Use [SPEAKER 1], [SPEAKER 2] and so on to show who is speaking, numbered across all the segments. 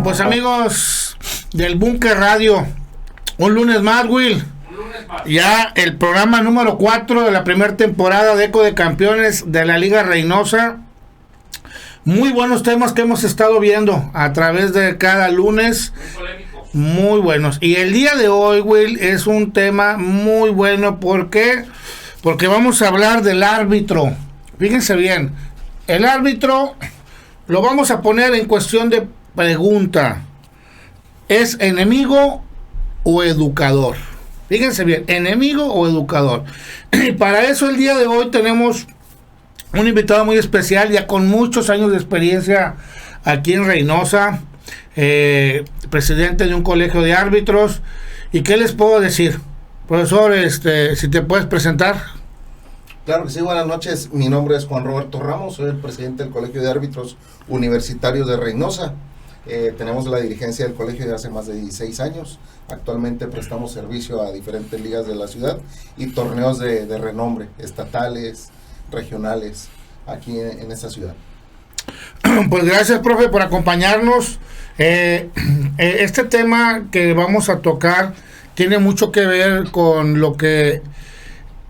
[SPEAKER 1] Pues amigos del Búnker Radio, un lunes más, Will. Ya el programa número 4 de la primera temporada de Eco de Campeones de la Liga Reynosa. Muy buenos temas que hemos estado viendo a través de cada lunes. Muy buenos. Y el día de hoy, Will, es un tema muy bueno. ¿Por qué? Porque vamos a hablar del árbitro. Fíjense bien, el árbitro lo vamos a poner en cuestión de pregunta. ¿Es enemigo o educador? Fíjense bien, enemigo o educador. Y para eso el día de hoy tenemos un invitado muy especial, ya con muchos años de experiencia aquí en Reynosa, presidente de un colegio de árbitros. ¿Y qué les puedo decir? Profesor, si te puedes presentar.
[SPEAKER 2] Claro que sí, buenas noches. Mi nombre es Juan Roberto Ramos, soy el presidente del Colegio de Árbitros Universitarios de Reynosa. Tenemos la dirigencia del colegio de hace más de 16 años. Actualmente prestamos servicio a diferentes ligas de la ciudad y torneos de renombre, estatales, regionales, aquí en esta ciudad.
[SPEAKER 1] Pues gracias, profe, por acompañarnos. Este tema que vamos a tocar tiene mucho que ver con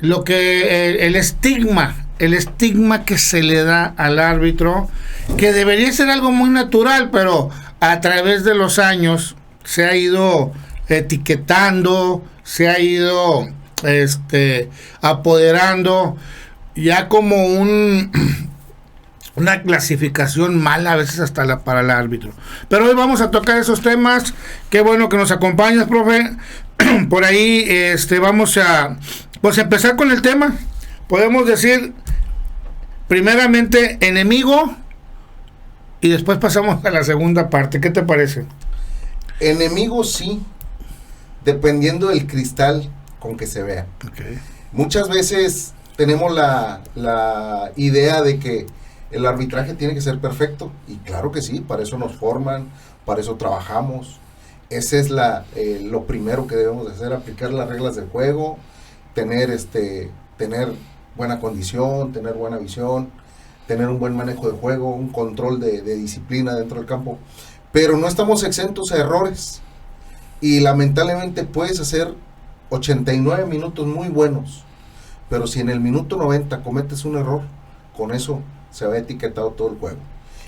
[SPEAKER 1] el estigma que se le da al árbitro, que debería ser algo muy natural, pero a través de los años se ha ido etiquetando, se ha ido apoderando ya como una clasificación mala a veces hasta para el árbitro. Pero hoy vamos a tocar esos temas. Qué bueno que nos acompañas, profe. Por ahí vamos a empezar con el tema. Podemos decir primeramente enemigo y después pasamos a la segunda parte. ¿Qué te parece?
[SPEAKER 2] Enemigo sí, dependiendo del cristal con que se vea.
[SPEAKER 1] Okay.
[SPEAKER 2] Muchas veces tenemos la idea de que el arbitraje tiene que ser perfecto, y claro que sí, para eso nos forman, para eso trabajamos. Ese es lo primero que debemos de hacer, aplicar las reglas del juego, tener buena condición, tener buena visión, tener un buen manejo de juego, un control de disciplina dentro del campo. Pero no estamos exentos a errores, y lamentablemente puedes hacer 89 minutos muy buenos, pero si en el minuto 90 cometes un error, con eso se va etiquetado todo el juego.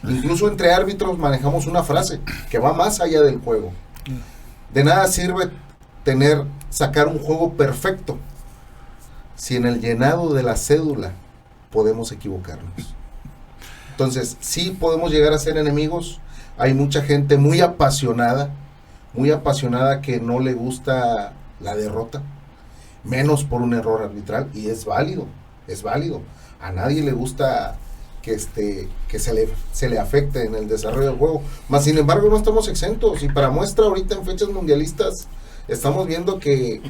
[SPEAKER 2] Incluso entre árbitros manejamos una frase que va más allá del juego. De nada sirve sacar un juego perfecto si en el llenado de la cédula podemos equivocarnos. Entonces, sí podemos llegar a ser enemigos. Hay mucha gente muy apasionada que no le gusta la derrota, menos por un error arbitral, y es válido. A nadie le gusta que se le afecte en el desarrollo del juego, mas sin embargo no estamos exentos, y para muestra ahorita en fechas mundialistas estamos viendo que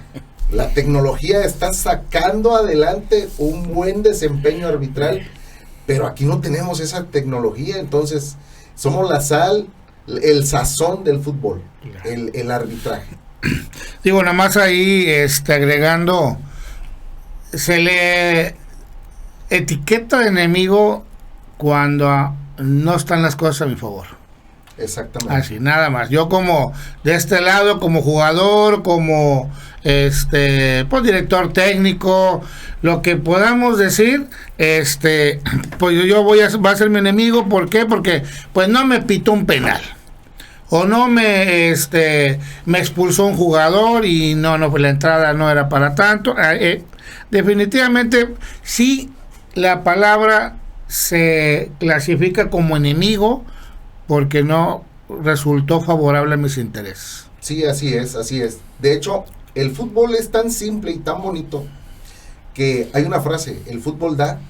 [SPEAKER 2] la tecnología está sacando adelante un buen desempeño arbitral, pero aquí no tenemos esa tecnología. Entonces somos la sal, el sazón del fútbol, el arbitraje.
[SPEAKER 1] Digo, nada más ahí agregando, se le etiqueta de enemigo cuando no están las cosas a mi favor.
[SPEAKER 2] Exactamente.
[SPEAKER 1] Así, nada más. Yo como de este lado, como jugador, como pues director técnico, lo que podamos decir, pues va a ser mi enemigo. ¿Por qué? Porque pues no me pitó un penal, o no me expulsó un jugador y no pues la entrada no era para tanto. Definitivamente sí, la palabra se clasifica como enemigo porque no resultó favorable a mis intereses.
[SPEAKER 2] Sí, así es. De hecho, el fútbol es tan simple y tan bonito que hay una frase: el fútbol da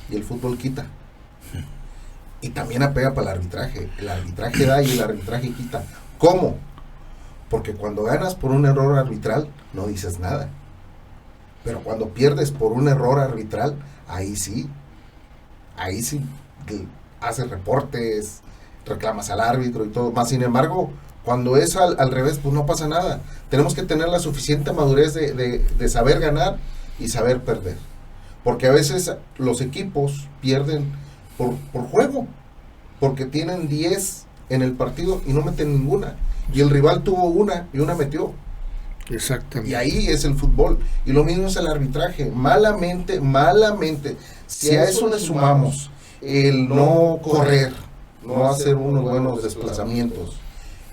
[SPEAKER 2] y el fútbol quita. Y también apega para el arbitraje. El arbitraje da y el arbitraje quita. ¿Cómo? Porque cuando ganas por un error arbitral no dices nada, pero cuando pierdes por un error arbitral, ahí sí haces reportes, reclamas al árbitro y todo. Más sin embargo, cuando es al revés, pues no pasa nada. Tenemos que tener la suficiente madurez de saber ganar y saber perder, porque a veces los equipos pierden por juego, porque tienen 10 en el partido y no meten ninguna. Y el rival tuvo una y una metió.
[SPEAKER 1] Exactamente.
[SPEAKER 2] Y ahí es el fútbol. Y lo mismo es el arbitraje. Malamente. Si a eso le sumamos el no correr, no hacer unos buenos desplazamientos,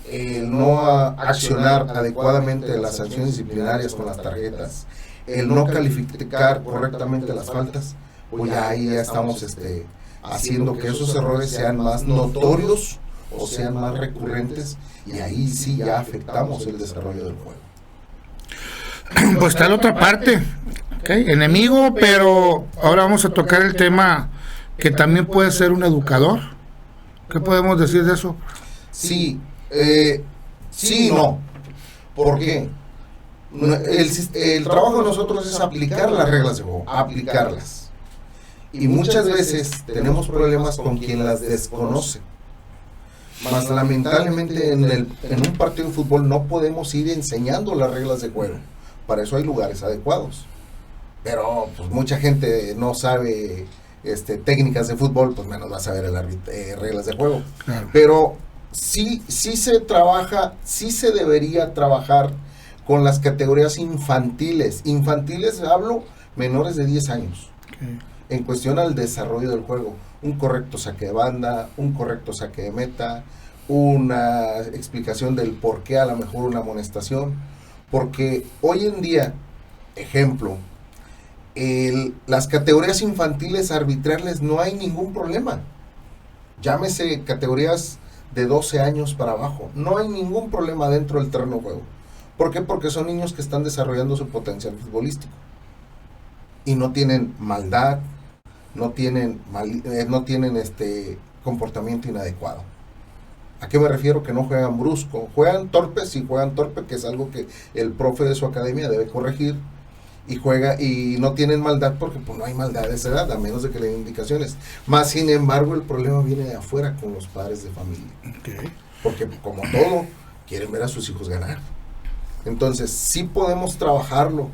[SPEAKER 2] el no accionar adecuadamente las sanciones disciplinarias con las tarjetas, el no calificar correctamente las faltas, pues ya ahí ya estamos haciendo que esos errores sean más notorios o sean más recurrentes, y ahí sí ya afectamos el desarrollo del juego.
[SPEAKER 1] Pues está la otra parte, ¿okay? Enemigo, pero ahora vamos a tocar el tema que también puede ser un educador. ¿Qué podemos decir de eso?
[SPEAKER 2] Sí, sí y no. ¿Por qué? El trabajo de nosotros es aplicar las reglas de juego, aplicarlas. Y muchas veces tenemos problemas con quien las desconoce. Más lamentablemente en un partido de fútbol no podemos ir enseñando las reglas de juego. Para eso hay lugares adecuados. Pero pues mucha gente no sabe técnicas de fútbol, pues menos va a saber reglas de juego. Claro. Pero sí se trabaja, sí se debería trabajar con las categorías infantiles. Infantiles hablo menores de 10 años. Okay. En cuestión al desarrollo del juego. Un correcto saque de banda, un correcto saque de meta, una explicación del por qué a lo mejor una amonestación. Porque hoy en día, ejemplo, las categorías infantiles arbitrarles no hay ningún problema. Llámese categorías de 12 años para abajo. No hay ningún problema dentro del terreno de juego. ¿Por qué? Porque son niños que están desarrollando su potencial futbolístico. Y no tienen maldad, no tienen comportamiento inadecuado. ¿A qué me refiero? Que no juegan brusco. Juegan torpes, sí juegan torpe, que es algo que el profe de su academia debe corregir. Y no tienen maldad porque pues no hay maldad de esa edad, a menos de que le den indicaciones. Más sin embargo, el problema viene de afuera con los padres de familia. Okay. Porque como todo, quieren ver a sus hijos ganar. Entonces, sí podemos trabajarlo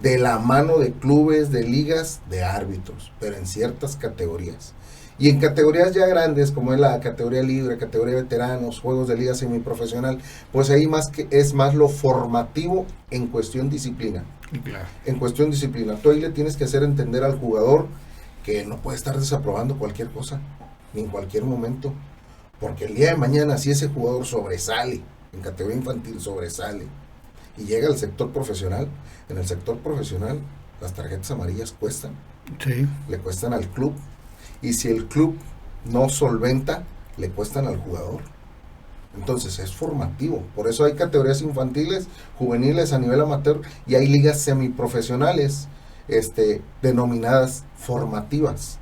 [SPEAKER 2] de la mano de clubes, de ligas, de árbitros, pero en ciertas categorías. Y en categorías ya grandes, como es la categoría libre, categoría de veteranos, juegos de liga semiprofesional, pues ahí es más lo formativo en cuestión disciplina. Claro. En cuestión disciplina. Tú ahí le tienes que hacer entender al jugador que no puede estar desaprobando cualquier cosa, ni en cualquier momento. Porque el día de mañana, si ese jugador sobresale, en categoría infantil sobresale, y llega al sector profesional, en el sector profesional las tarjetas amarillas cuestan. Sí. Le cuestan al club. Y si el club no solventa, le cuestan al jugador. Entonces es formativo. Por eso hay categorías infantiles, juveniles a nivel amateur, y hay ligas semiprofesionales denominadas formativas.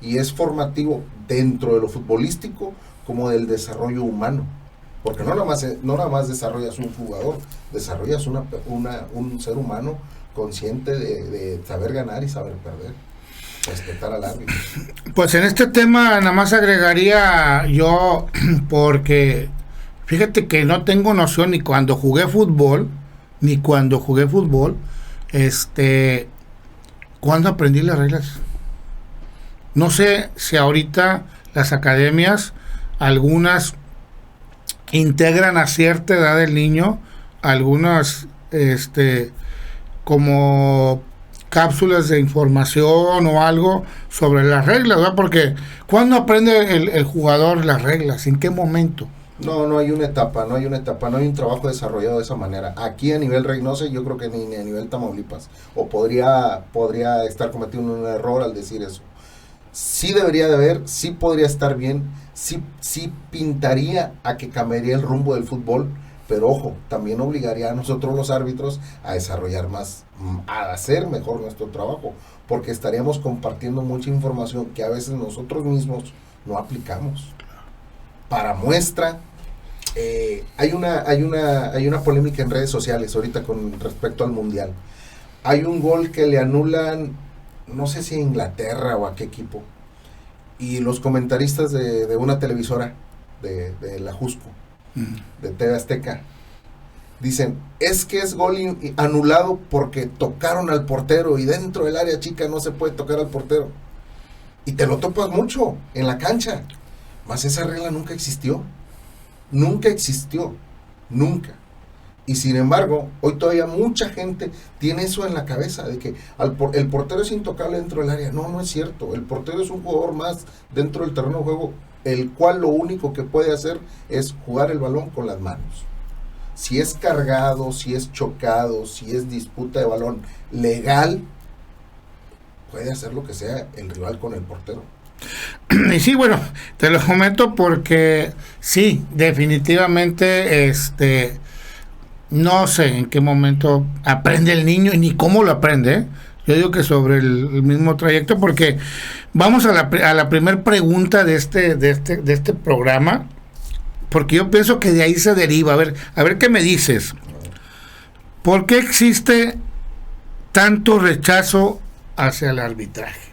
[SPEAKER 2] Y es formativo dentro de lo futbolístico como del desarrollo humano. Porque no nada más desarrollas un jugador, desarrollas un ser humano consciente de saber ganar y saber perder. Respetar al árbitro.
[SPEAKER 1] Pues en este tema nada más agregaría yo, porque fíjate que no tengo noción ni cuando jugué fútbol, cuando aprendí las reglas. No sé si ahorita las academias, algunas integran a cierta edad del niño, algunas como cápsulas de información o algo sobre las reglas, ¿verdad? Porque ¿cuándo aprende el jugador las reglas? ¿En qué momento?
[SPEAKER 2] No hay una etapa, no hay un trabajo desarrollado de esa manera. Aquí a nivel Reynosa, yo creo que ni a nivel Tamaulipas, o podría estar cometiendo un error al decir eso. Sí debería de haber, sí podría estar bien, sí pintaría a que cambiaría el rumbo del fútbol, pero ojo, también obligaría a nosotros los árbitros a desarrollar más, a hacer mejor nuestro trabajo, porque estaríamos compartiendo mucha información que a veces nosotros mismos no aplicamos. Para muestra, hay una polémica en redes sociales ahorita con respecto al Mundial. Hay un gol que le anulan, no sé si a Inglaterra o a qué equipo, y los comentaristas de una televisora de la Jusco, de TV Azteca, dicen, es que es gol anulado porque tocaron al portero y dentro del área chica no se puede tocar al portero. Y te lo topas mucho en la cancha, más esa regla nunca existió. Nunca existió, nunca. Y sin embargo, hoy todavía mucha gente tiene eso en la cabeza, de que el portero es intocable dentro del área. No, no es cierto. El portero es un jugador más dentro del terreno de juego, el cual lo único que puede hacer es jugar el balón con las manos. Si es cargado, si es chocado, si es disputa de balón legal, puede hacer lo que sea el rival con el portero.
[SPEAKER 1] Y sí, bueno, te lo comento porque sí, definitivamente, no sé en qué momento aprende el niño y ni cómo lo aprende, ¿eh? Yo digo que sobre el mismo trayecto, porque vamos a la primera pregunta de este programa, porque yo pienso que de ahí se deriva. A ver qué me dices. ¿Por qué existe tanto rechazo hacia el arbitraje?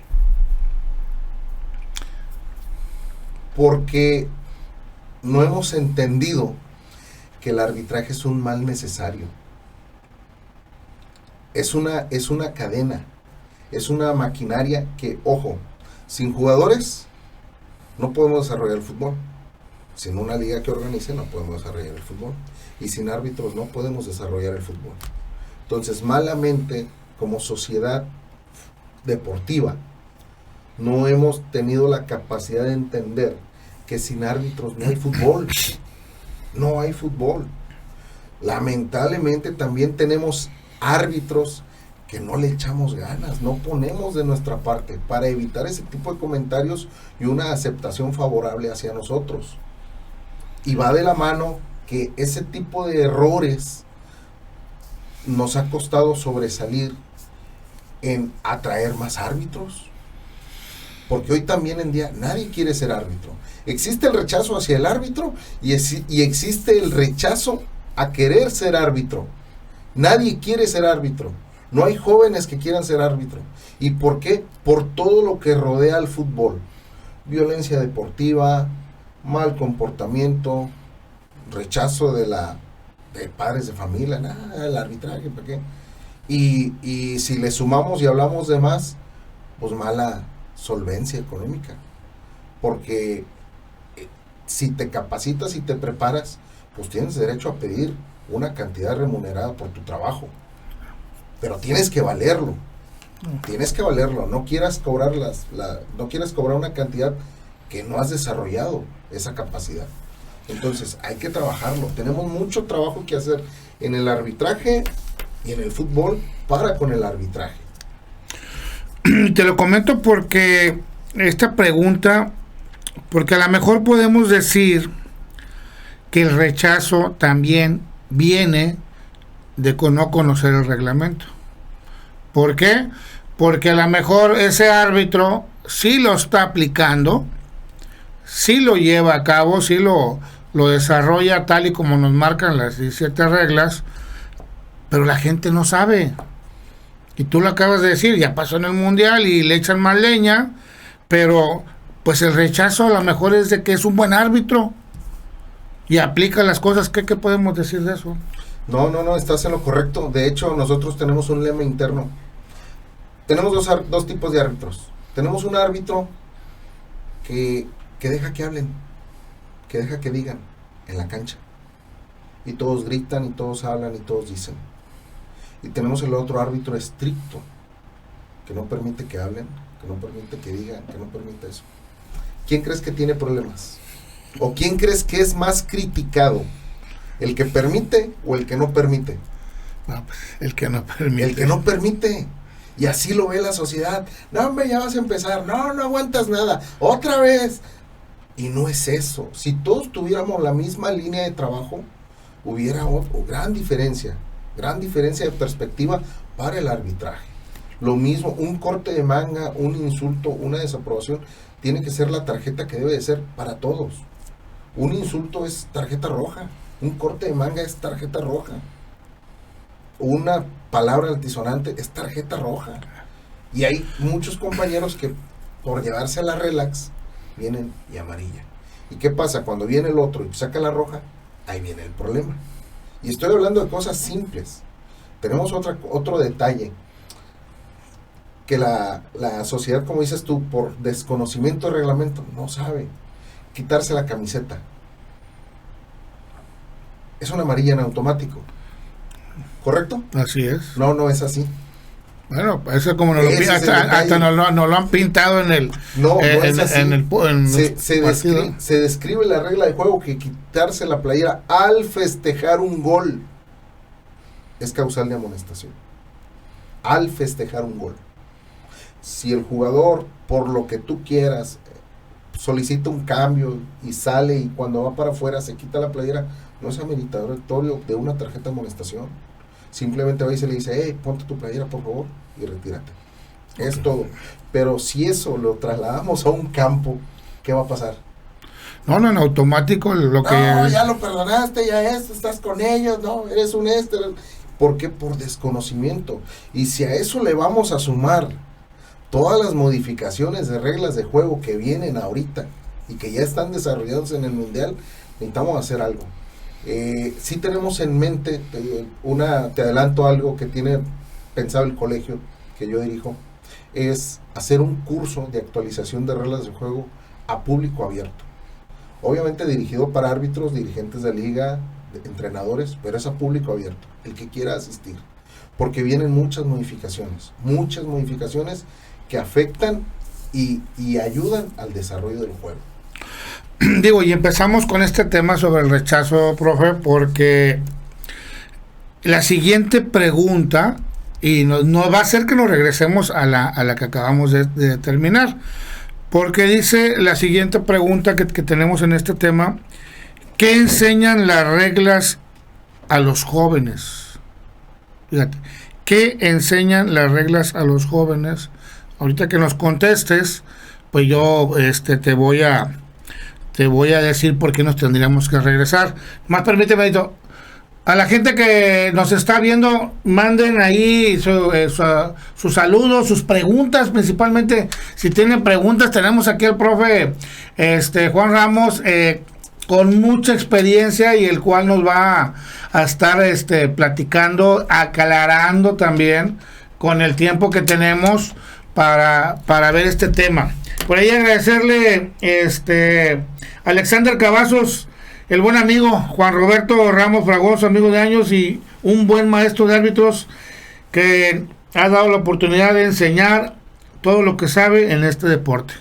[SPEAKER 2] Porque no hemos entendido que el arbitraje es un mal necesario. Es una cadena, es una maquinaria que, ojo, sin jugadores no podemos desarrollar el fútbol. Sin una liga que organice no podemos desarrollar el fútbol. Y sin árbitros no podemos desarrollar el fútbol. Entonces, malamente, como sociedad deportiva, no hemos tenido la capacidad de entender que sin árbitros no hay fútbol. No hay fútbol. Lamentablemente también tenemos árbitros que no le echamos ganas, no ponemos de nuestra parte para evitar ese tipo de comentarios y una aceptación favorable hacia nosotros. Y va de la mano que ese tipo de errores nos ha costado sobresalir en atraer más árbitros. Porque hoy también en día nadie quiere ser árbitro. Existe el rechazo hacia el árbitro y existe el rechazo a querer ser árbitro. Nadie quiere ser árbitro. No hay jóvenes que quieran ser árbitro. ¿Y por qué? Por todo lo que rodea al fútbol. Violencia deportiva, mal comportamiento, rechazo de padres de familia, nada, el arbitraje, ¿para qué? Y si le sumamos y hablamos de más, pues mala solvencia económica. Porque si te capacitas y te preparas, pues tienes derecho a pedir una cantidad remunerada por tu trabajo. Pero tienes que valerlo. Tienes que valerlo. No quieras cobrar no quieras cobrar una cantidad que no has desarrollado esa capacidad. Entonces hay que trabajarlo. Tenemos mucho trabajo que hacer en el arbitraje y en el fútbol para con el arbitraje.
[SPEAKER 1] Te lo comento porque esta pregunta, porque a lo mejor podemos decir que el rechazo también viene de no conocer el reglamento. ¿Por qué? Porque a lo mejor ese árbitro sí lo está aplicando, sí lo lleva a cabo, sí lo desarrolla tal y como nos marcan las 17 reglas, pero la gente no sabe. Y tú lo acabas de decir, ya pasó en el Mundial y le echan más leña, pero pues el rechazo a lo mejor es de que es un buen árbitro y aplica las cosas. ¿Qué podemos decir de eso?
[SPEAKER 2] No, estás en lo correcto. De hecho, nosotros tenemos un lema interno. Tenemos dos tipos de árbitros. Tenemos un árbitro que deja que hablen, que deja que digan en la cancha. Y todos gritan, y todos hablan, y todos dicen. Y tenemos el otro árbitro estricto, que no permite que hablen, que no permite que digan, que no permite eso. ¿Quién crees que tiene problemas? ¿O quién crees que es más criticado? ¿El que permite o el que no permite?
[SPEAKER 1] No, pues, el que no permite.
[SPEAKER 2] El que no permite. Y así lo ve la sociedad. No, hombre, ya vas a empezar. No aguantas nada. Otra vez. Y no es eso. Si todos tuviéramos la misma línea de trabajo, hubiera gran diferencia de perspectiva para el arbitraje. Lo mismo, un corte de manga, un insulto, una desaprobación, tiene que ser la tarjeta que debe de ser para todos. Un insulto es tarjeta roja, un corte de manga es tarjeta roja, una palabra altisonante es tarjeta roja. Y hay muchos compañeros que por llevarse a la relax vienen y amarilla. ¿Y qué pasa? Cuando viene el otro y saca la roja, ahí viene el problema. Y estoy hablando de cosas simples. Tenemos otro detalle, que la sociedad, como dices tú, por desconocimiento del reglamento, no sabe quitarse la camiseta. es una amarilla en automático. ¿Correcto?
[SPEAKER 1] Así es.
[SPEAKER 2] No es así.
[SPEAKER 1] Bueno, eso como nos lo hasta nos lo han pintado en el
[SPEAKER 2] no es así.
[SPEAKER 1] Se
[SPEAKER 2] describe la regla de juego que quitarse la playera al festejar un gol es causal de amonestación. Al festejar un gol. Si el jugador, por lo que tú quieras, solicita un cambio y sale y cuando va para afuera se quita la playera, no es ameritorio de una tarjeta de amonestación. Simplemente va y se le dice, hey, ponte tu playera por favor y retírate. Okay. Es todo. Pero si eso lo trasladamos a un campo, ¿qué va a pasar?
[SPEAKER 1] No, en automático lo que...
[SPEAKER 2] No, ya lo perdonaste, ya estás con ellos, no, eres un ¿Por qué? Por desconocimiento. Y si a eso le vamos a sumar todas las modificaciones de reglas de juego que vienen ahorita y que ya están desarrolladas en el Mundial, necesitamos hacer algo. Sí tenemos en mente, te adelanto algo que tiene pensado el colegio que yo dirijo, es hacer un curso de actualización de reglas de juego a público abierto. Obviamente dirigido para árbitros, dirigentes de liga, entrenadores, pero es a público abierto, el que quiera asistir. Porque vienen muchas modificaciones que afectan y ayudan al desarrollo del juego.
[SPEAKER 1] Digo, y empezamos con este tema sobre el rechazo, profe, porque la siguiente pregunta, y no va a ser que nos regresemos a la que acabamos de terminar, porque dice la siguiente pregunta que tenemos en este tema, ¿qué enseñan las reglas a los jóvenes? Fíjate, ¿qué enseñan las reglas a los jóvenes? Ahorita que nos contestes, pues yo te voy a decir por qué nos tendríamos que regresar. Más permíteme, Edito, a la gente que nos está viendo, manden ahí sus saludos, sus preguntas, principalmente si tienen preguntas. Tenemos aquí al profe Juan Ramos, con mucha experiencia, y el cual nos va a estar platicando, aclarando también con el tiempo que tenemos para ver este tema. Por ahí agradecerle Alexander Cavazos, el buen amigo Juan Roberto Ramos Fragoso, amigo de años y un buen maestro de árbitros que ha dado la oportunidad de enseñar todo lo que sabe en este deporte.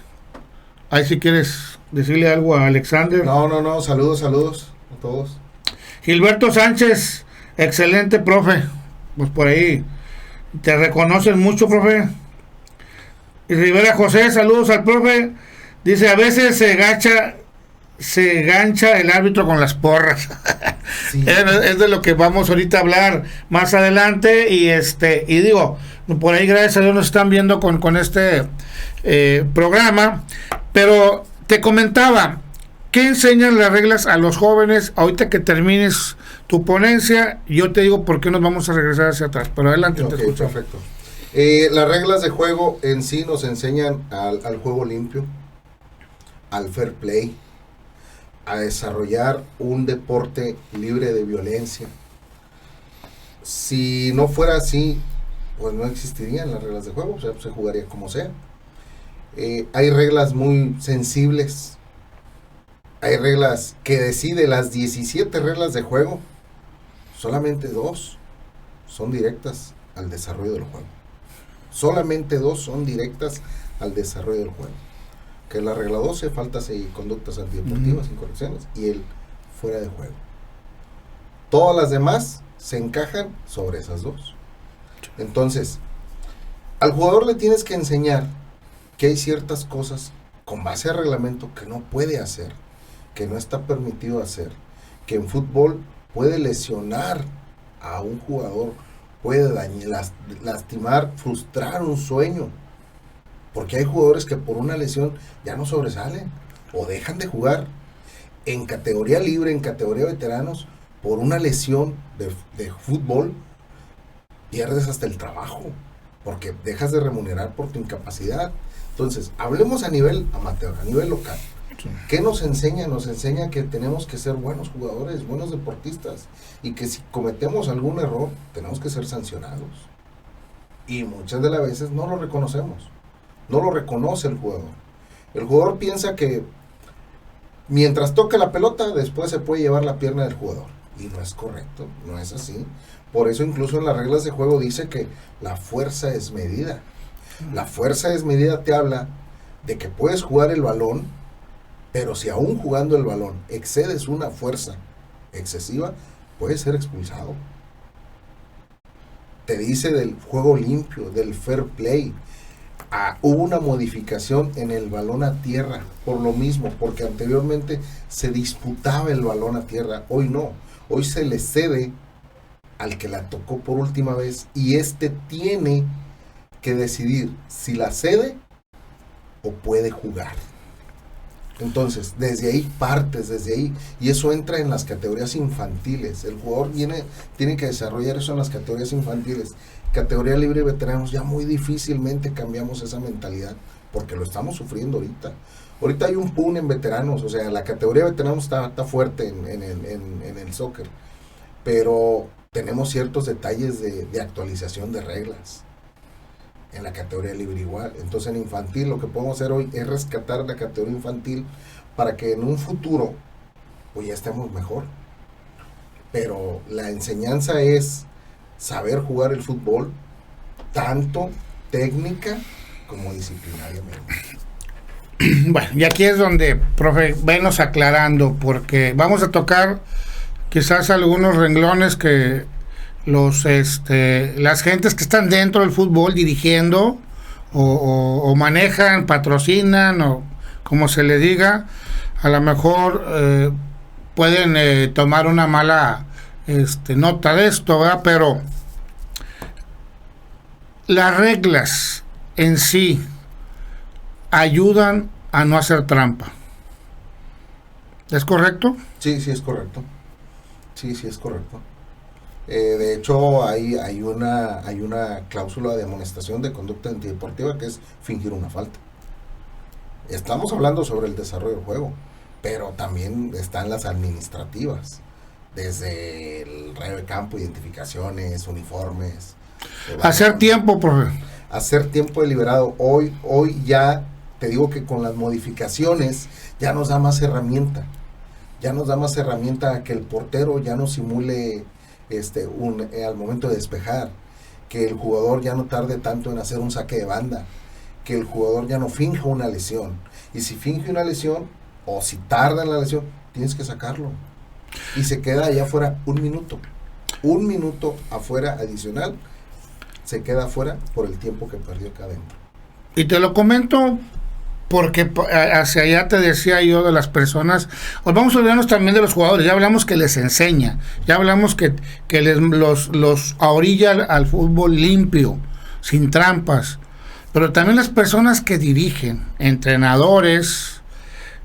[SPEAKER 1] Ahí si quieres decirle algo a Alexander.
[SPEAKER 2] No, saludos a todos.
[SPEAKER 1] Gilberto Sánchez, excelente profe, pues por ahí te reconocen mucho, profe. Y Rivera José, saludos al profe. Dice, a veces se gancha el árbitro con las porras. Sí. Es de lo que vamos ahorita a hablar más adelante. Y digo, por ahí gracias a Dios nos están viendo con este programa. Pero te comentaba, ¿qué enseñan las reglas a los jóvenes? Ahorita que termines tu ponencia, yo te digo por qué nos vamos a regresar hacia atrás. Pero adelante,
[SPEAKER 2] okay, te escucho. Perfecto. Las reglas de juego en sí nos enseñan al juego limpio, al fair play, a desarrollar un deporte libre de violencia. Si no fuera así, pues no existirían las reglas de juego, o sea, se jugaría como sea. Hay reglas muy sensibles, hay reglas que decide las 17 reglas de juego, solamente 2 son directas al desarrollo del juego. Solamente 2 son directas al desarrollo del juego, que es la regla 12, faltas y conductas antideportivas, incorrecciones, y el fuera de juego. Todas las demás se encajan sobre esas 2. Entonces, al jugador le tienes que enseñar que hay ciertas cosas con base al reglamento que no puede hacer, que no está permitido hacer, que en fútbol puede lesionar a un jugador, puede lastimar, frustrar un sueño, porque hay jugadores que por una lesión ya no sobresalen o dejan de jugar en categoría libre, en categoría veteranos, por una lesión de fútbol, pierdes hasta el trabajo, porque dejas de remunerar por tu incapacidad. Entonces, hablemos a nivel amateur, a nivel local. ¿Qué nos enseña? Nos enseña que tenemos que ser buenos jugadores, buenos deportistas, y que si cometemos algún error, tenemos que ser sancionados. Y muchas de las veces no lo reconocemos, no lo reconoce el jugador. El jugador piensa que mientras toque la pelota, después se puede llevar la pierna del jugador. Y no es correcto, no es así. Por eso incluso en las reglas de juego dice que la fuerza es medida. La fuerza es medida te habla de que puedes jugar el balón, pero si aún jugando el balón excedes una fuerza excesiva, puedes ser expulsado. Te dice del juego limpio, del fair play. Hubo una modificación en el balón a tierra, por lo mismo, porque anteriormente se disputaba el balón a tierra, hoy no. Hoy se le cede al que la tocó por última vez y este tiene que decidir si la cede o puede jugar. Entonces, desde ahí partes, desde ahí, y eso entra en las categorías infantiles. El jugador tiene que desarrollar eso en las categorías infantiles. Categoría libre y veteranos, ya muy difícilmente cambiamos esa mentalidad, porque lo estamos sufriendo ahorita. Ahorita hay un boom en veteranos, o sea, la categoría de veteranos está fuerte en el soccer, pero tenemos ciertos detalles de actualización de reglas. En la categoría libre igual. Entonces en infantil lo que podemos hacer hoy es rescatar la categoría infantil para que en un futuro pues ya estemos mejor. Pero la enseñanza es saber jugar el fútbol, tanto técnica como disciplinariamente.
[SPEAKER 1] Bueno, y aquí es donde, profe, venos aclarando, porque vamos a tocar quizás algunos renglones que las gentes que están dentro del fútbol dirigiendo o manejan, patrocinan o como se le diga, a lo mejor pueden tomar una mala nota de esto, ¿verdad? Pero las reglas en sí ayudan a no hacer trampa. ¿Es correcto?
[SPEAKER 2] Sí, sí es correcto. Sí, sí es correcto. De hecho, hay una cláusula de amonestación de conducta antideportiva que es fingir una falta. Estamos hablando sobre el desarrollo del juego, pero también están las administrativas, desde el rayo de campo, identificaciones, uniformes.
[SPEAKER 1] Hacer tiempo, profe.
[SPEAKER 2] Hacer tiempo deliberado. Hoy ya, te digo que con las modificaciones ya nos da más herramienta. Ya nos da más herramienta a que el portero ya no simule al momento de despejar, que el jugador ya no tarde tanto en hacer un saque de banda, que el jugador ya no finja una lesión, y si finge una lesión o si tarda en la lesión, tienes que sacarlo y se queda allá afuera un minuto afuera adicional, se queda afuera por el tiempo que perdió acá adentro. Y
[SPEAKER 1] te lo comento porque hacia allá te decía yo de las personas. Pues vamos a olvidarnos también de los jugadores. Ya hablamos que les enseña, ya hablamos que los orilla al fútbol limpio, sin trampas, pero también las personas que dirigen, entrenadores,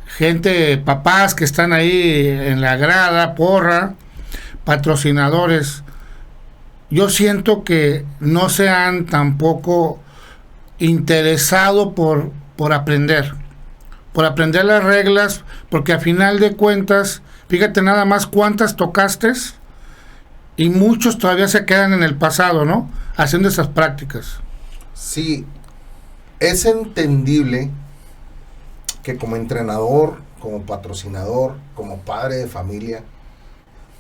[SPEAKER 1] gente, papás que están ahí en la grada, porra, patrocinadores. Yo siento que no se han tampoco interesado por aprender las reglas, porque a final de cuentas, fíjate nada más cuántas tocaste y muchos todavía se quedan en el pasado, ¿no? Haciendo esas prácticas.
[SPEAKER 2] Sí, es entendible que como entrenador, como patrocinador, como padre de familia,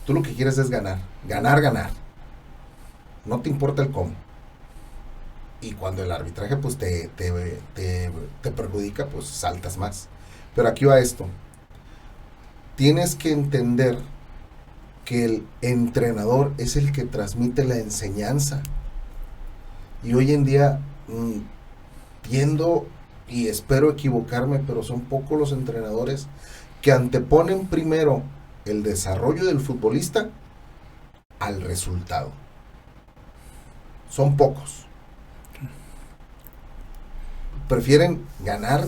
[SPEAKER 2] tú lo que quieres es ganar. No te importa el cómo. Y cuando el arbitraje pues te perjudica, pues saltas más. Pero aquí va esto. Tienes que entender que el entrenador es el que transmite la enseñanza. Y hoy en día tiendo, y espero equivocarme, pero son pocos los entrenadores que anteponen primero el desarrollo del futbolista al resultado. Son pocos. Prefieren ganar.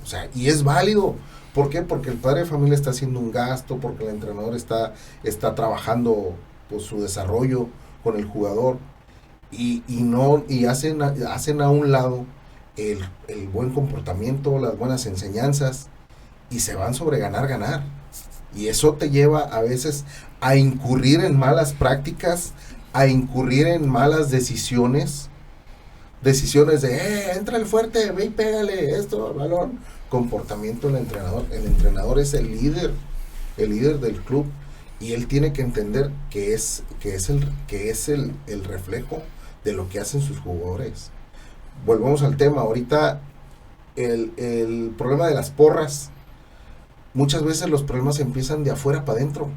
[SPEAKER 2] O sea, y es válido. ¿Por qué? Porque el padre de familia está haciendo un gasto, porque el entrenador está trabajando pues, su desarrollo con el jugador y hacen a un lado el buen comportamiento, las buenas enseñanzas y se van sobre ganar. Y eso te lleva a veces a incurrir en malas prácticas, a incurrir en malas decisiones de, entra el fuerte, ve y pégale esto, balón. Comportamiento del entrenador. El entrenador es el líder del club Y él tiene que entender que es el reflejo de lo que hacen sus jugadores. Volvemos al tema. Ahorita el problema de las porras, muchas veces los problemas empiezan de afuera para adentro.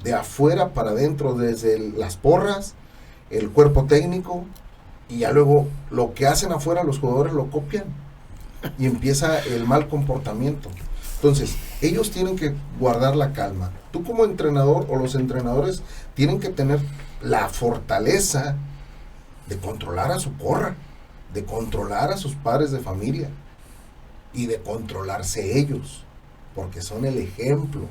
[SPEAKER 2] De afuera para adentro, desde las porras, el cuerpo técnico, y ya luego lo que hacen afuera los jugadores lo copian y empieza el mal comportamiento. Entonces, ellos tienen que guardar la calma. Tú como entrenador o los entrenadores tienen que tener la fortaleza de controlar a su porra, de controlar a sus padres de familia y de controlarse ellos, porque son el ejemplo.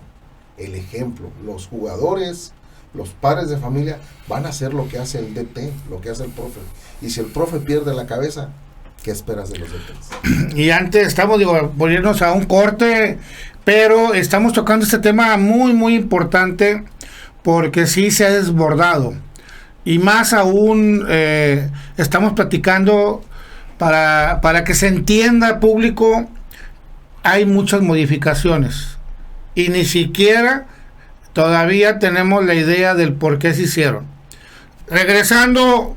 [SPEAKER 2] Los jugadores, los padres de familia van a hacer lo que hace el DT, lo que hace el profe. Y si el profe pierde la cabeza, ¿qué esperas de los DTs?
[SPEAKER 1] Y antes estamos, volviéndonos a un corte, pero estamos tocando este tema muy, muy importante, porque sí se ha desbordado. Y más aún, estamos platicando para que se entienda, público, hay muchas modificaciones. Y ni siquiera todavía tenemos la idea del por qué se hicieron. Regresando,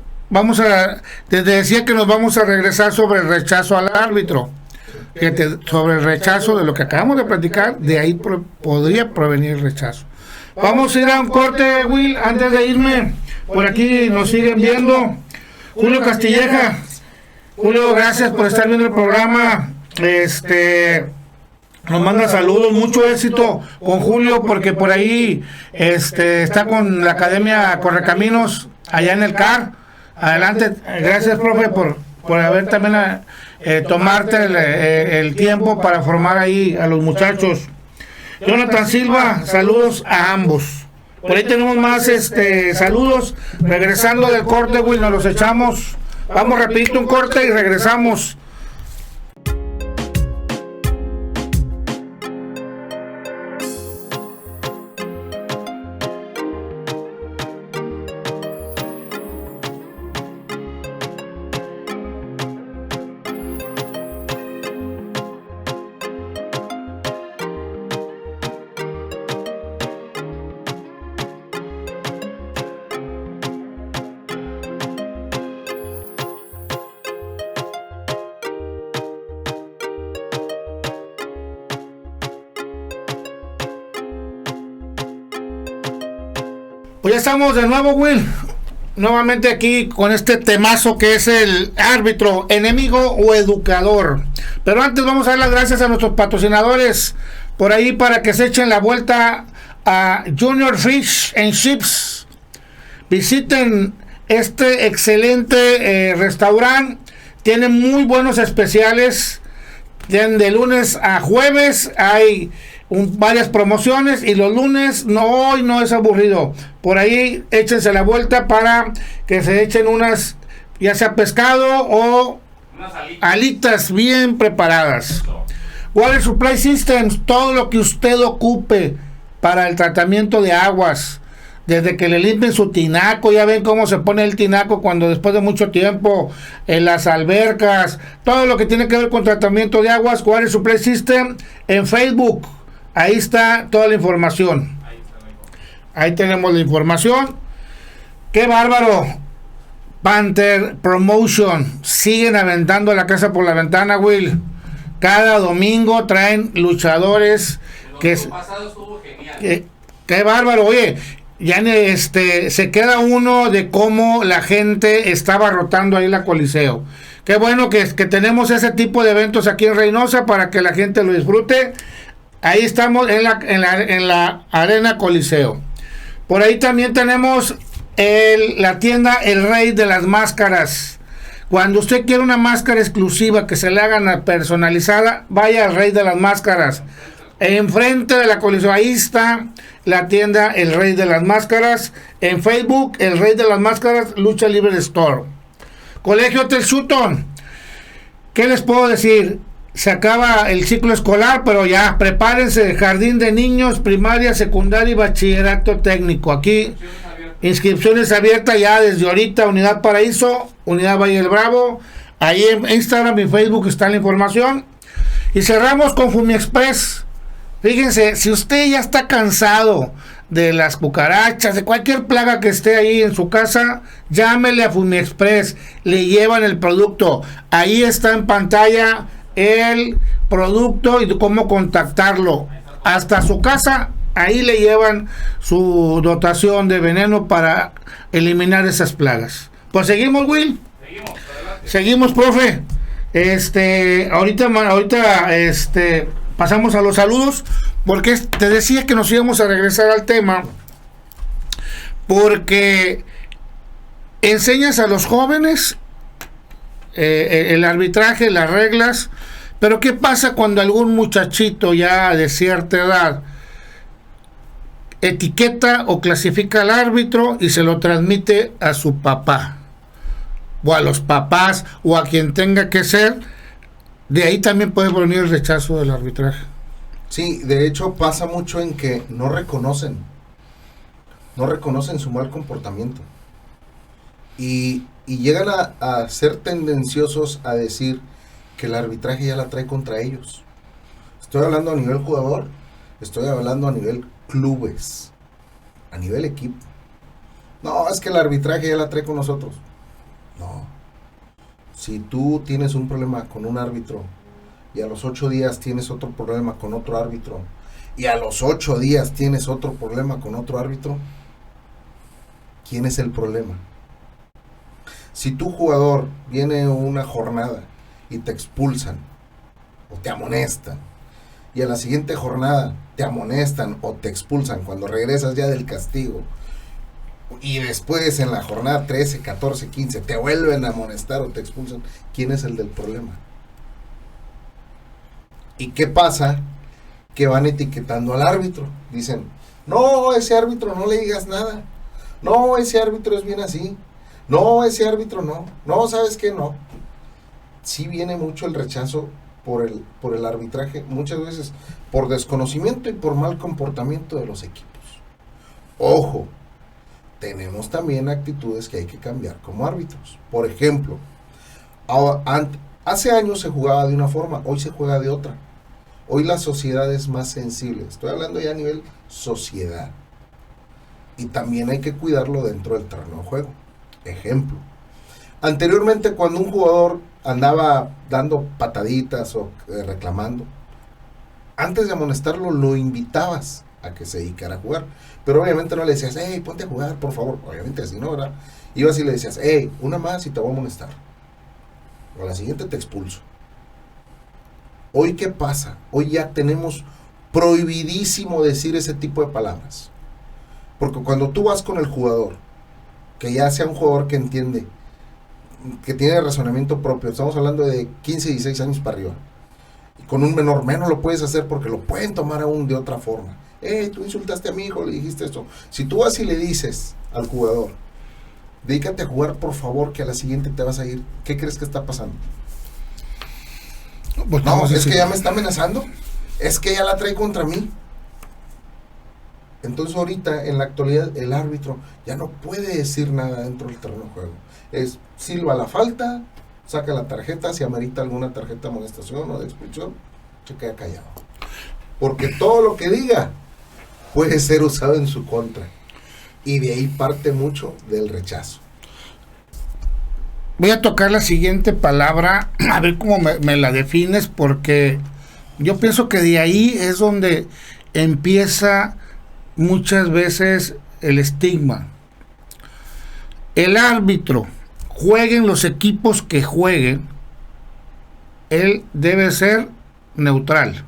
[SPEAKER 1] te decía que nos vamos a regresar sobre el rechazo al árbitro. Sobre el rechazo de lo que acabamos de platicar, de ahí podría provenir el rechazo. Vamos a ir a un corte, Will, antes de irme. Por aquí nos siguen viendo. Julio Castilleja. Julio, gracias por estar viendo el programa. Nos manda saludos, mucho éxito con Julio, porque por ahí está con la Academia Correcaminos allá en el CAR. Adelante, gracias, profe, por haber también tomarte el tiempo para formar ahí a los muchachos. Jonathan Silva, saludos a ambos. Por ahí tenemos más saludos. Regresando del corte, Will, nos los echamos. Vamos rapidito un corte y regresamos. Pues ya estamos de nuevo, Will, nuevamente aquí con este temazo que es el árbitro, enemigo o educador. Pero antes vamos a dar las gracias a nuestros patrocinadores por ahí para que se echen la vuelta a Junior Fish and Chips. Visiten este excelente restaurante, tiene muy buenos especiales. De lunes a jueves hay varias promociones, y los lunes hoy no es aburrido. Por ahí échense la vuelta para que se echen unas, ya sea pescado o alitas bien preparadas. Water Supply Systems, todo lo que usted ocupe para el tratamiento de aguas, desde que le limpien su tinaco, ya ven cómo se pone el tinaco cuando después de mucho tiempo en las albercas, todo lo que tiene que ver con tratamiento de aguas. Water Supply System en Facebook, ahí está toda la información. Ahí tenemos la información. ¡Qué bárbaro! Panther Promotion, siguen aventando la casa por la ventana, Will. Cada domingo traen luchadores que pasado estuvo genial. ¡Qué bárbaro! Oye, ya se queda uno de cómo la gente estaba rotando ahí la Coliseo. Qué bueno que tenemos ese tipo de eventos aquí en Reynosa para que la gente lo disfrute. Ahí estamos en la Arena Coliseo. Por ahí también tenemos la tienda El Rey de las Máscaras. Cuando usted quiere una máscara exclusiva que se le hagan personalizada, vaya al Rey de las Máscaras. Enfrente de la Coliseo, ahí está la tienda El Rey de las Máscaras. En Facebook, El Rey de las Máscaras, Lucha Libre Store. Colegio Hotel Sutton. ¿Qué les puedo decir? Se acaba el ciclo escolar, pero ya prepárense, jardín de niños, primaria, secundaria y bachillerato técnico. Aquí inscripciones abiertas ya desde ahorita, Unidad Paraíso, Unidad Valle del Bravo. Ahí en Instagram y Facebook está la información. Y cerramos con Fumi Express. Fíjense, si usted ya está cansado de las cucarachas, de cualquier plaga que esté ahí en su casa, llámele a Fumiexpress, le llevan el producto. Ahí está en pantalla el producto y cómo contactarlo. Hasta su casa, ahí le llevan su dotación de veneno para eliminar esas plagas. Pues seguimos, Will. Seguimos, profe. Ahorita, pasamos a los saludos, porque te decía que nos íbamos a regresar al tema, porque enseñas a los jóvenes el arbitraje, las reglas, pero ¿qué pasa cuando algún muchachito ya de cierta edad etiqueta o clasifica al árbitro y se lo transmite a su papá, o a los papás, o a quien tenga que ser? De ahí también puede venir el rechazo del arbitraje.
[SPEAKER 2] Sí, de hecho pasa mucho en que no reconocen su mal comportamiento y llegan a ser tendenciosos a decir que el arbitraje ya la trae contra ellos. Estoy hablando a nivel jugador, estoy hablando a nivel clubes, a nivel equipo. No, es que el arbitraje ya la trae con nosotros. No. Si tú tienes un problema con un árbitro y a los 8 días tienes otro problema con otro árbitro y a los 8 días tienes otro problema con otro árbitro, ¿quién es el problema? Si tu jugador viene una jornada y te expulsan o te amonestan y a la siguiente jornada te amonestan o te expulsan cuando regresas ya del castigo, y después en la jornada 13, 14, 15 te vuelven a amonestar o te expulsan, ¿quién es el del problema? ¿Y qué pasa? Que van etiquetando al árbitro. Dicen, no, ese árbitro no le digas nada. No, ese árbitro es bien así. No, ese árbitro no. No, ¿sabes qué? No. Sí viene mucho el rechazo por el arbitraje, muchas veces por desconocimiento y por mal comportamiento de los equipos. Ojo, tenemos también actitudes que hay que cambiar como árbitros. Por ejemplo, hace años se jugaba de una forma, hoy se juega de otra. Hoy la sociedad es más sensible. Estoy hablando ya a nivel sociedad. Y también hay que cuidarlo dentro del terreno de juego. Ejemplo, anteriormente cuando un jugador andaba dando pataditas o reclamando, antes de amonestarlo lo invitabas a que se dedicara a jugar, pero obviamente no le decías, hey, ponte a jugar, por favor. Obviamente así no, ¿verdad? Ibas y le decías, hey, una más y te voy a amonestar, o a la siguiente te expulso. Hoy, ¿qué pasa? Hoy ya tenemos prohibidísimo decir ese tipo de palabras, porque cuando tú vas con el jugador, que ya sea un jugador que entiende, que tiene razonamiento propio, estamos hablando de 15, 16 años para arriba, y con un menor menos lo puedes hacer porque lo pueden tomar aún de otra forma. Tú insultaste a mi hijo, le dijiste esto. Si tú vas y le dices al jugador, dedícate a jugar, por favor, que a la siguiente te vas a ir, ¿qué crees que está pasando? Pues no, es que ya me está amenazando, es que ya la trae contra mí. Entonces ahorita, en la actualidad, el árbitro ya no puede decir nada dentro del terreno de juego. Es, silba la falta, saca la tarjeta, si amerita alguna tarjeta de amonestación o de expulsión, se queda callado. Porque todo lo que diga puede ser usado en su contra. Y de ahí parte mucho del rechazo.
[SPEAKER 1] Voy a tocar la siguiente palabra, a ver cómo me la defines, porque yo pienso que de ahí es donde empieza muchas veces el estigma. El árbitro, jueguen los equipos que jueguen, él debe ser neutral.